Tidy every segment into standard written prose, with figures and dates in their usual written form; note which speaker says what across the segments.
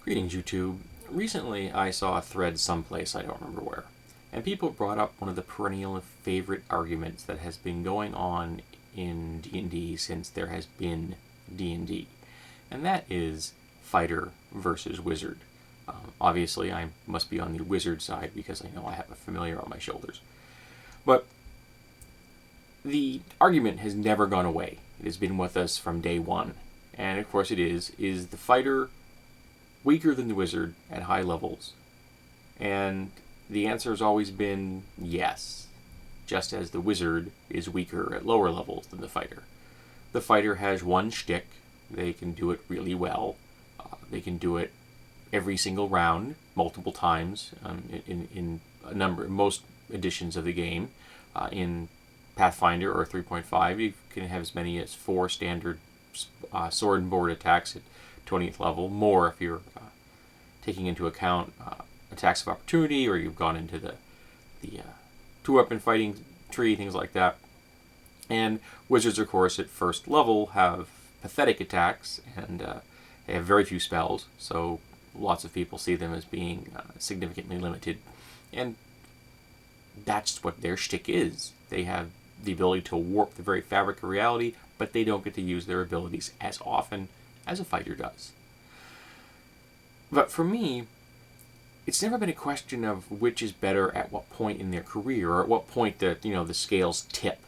Speaker 1: Greetings, YouTube. Recently, I saw a thread someplace, I don't remember where, and people brought up one of the perennial favorite arguments that has been going on in D&D since there has been D&D, and that is fighter versus wizard. Obviously, I must be on the wizard side because I know I have a familiar on my shoulders. But the argument has never gone away. It has been with us from day one. And of course it is the fighter weaker than the wizard at high levels? And the answer has always been yes, just as the wizard is weaker at lower levels than the fighter. The fighter has one shtick. They can do it really well. They can do it every single round, multiple times, in most editions of the game. In Pathfinder or 3.5, you can have as many as 4 standard sword and board attacks at 20th level, more if you're taking into account attacks of opportunity, or you've gone into the 2-weapon fighting tree, things like that. And wizards, of course, at first level have pathetic attacks, and they have very few spells, so lots of people see them as being significantly limited. And that's what their shtick is. They have the ability to warp the very fabric of reality, but they don't get to use their abilities as often as a fighter does. But for me, it's never been a question of which is better at what point in their career, or at what point the scales tip.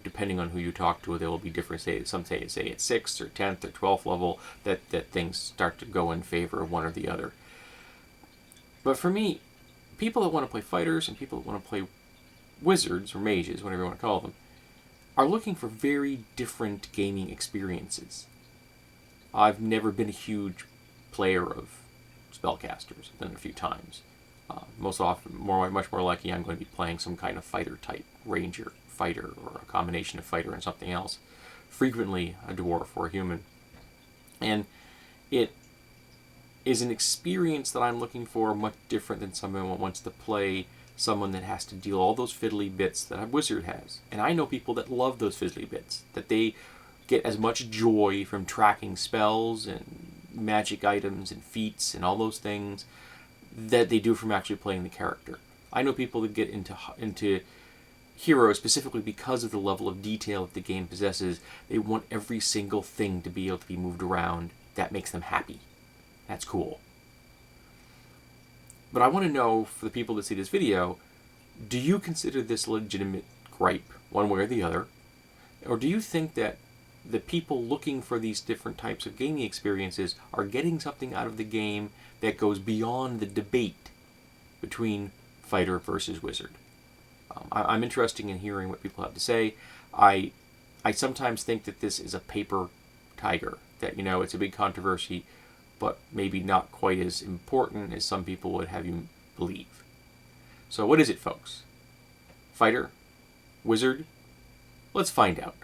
Speaker 1: Depending on who you talk to, there will be different. Some say at 6th or 10th or 12th level that things start to go in favor of one or the other. But for me, people that want to play fighters and people that want to play wizards or mages, whatever you want to call them, are looking for very different gaming experiences. I've never been a huge player of spellcasters. I've done it a few times. Much more likely I'm going to be playing some kind of fighter type, ranger, fighter, or a combination of fighter and something else. Frequently a dwarf or a human. And it is an experience that I'm looking for much different than someone who wants to play someone that has to deal all those fiddly bits that a wizard has. And I know people that love those fiddly bits, that they get as much joy from tracking spells and magic items and feats and all those things that they do from actually playing the character. I know people that get into Heroes specifically because of the level of detail that the game possesses. They want every single thing to be able to be moved around. That makes them happy. That's cool. But I want to know, for the people that see this video, do you consider this a legitimate gripe, one way or the other? Or do you think that the people looking for these different types of gaming experiences are getting something out of the game that goes beyond the debate between fighter versus wizard? I'm interested in hearing what people have to say. I sometimes think that this is a paper tiger, that it's a big controversy, but maybe not quite as important as some people would have you believe. So what is it, folks? Fighter? Wizard? Let's find out.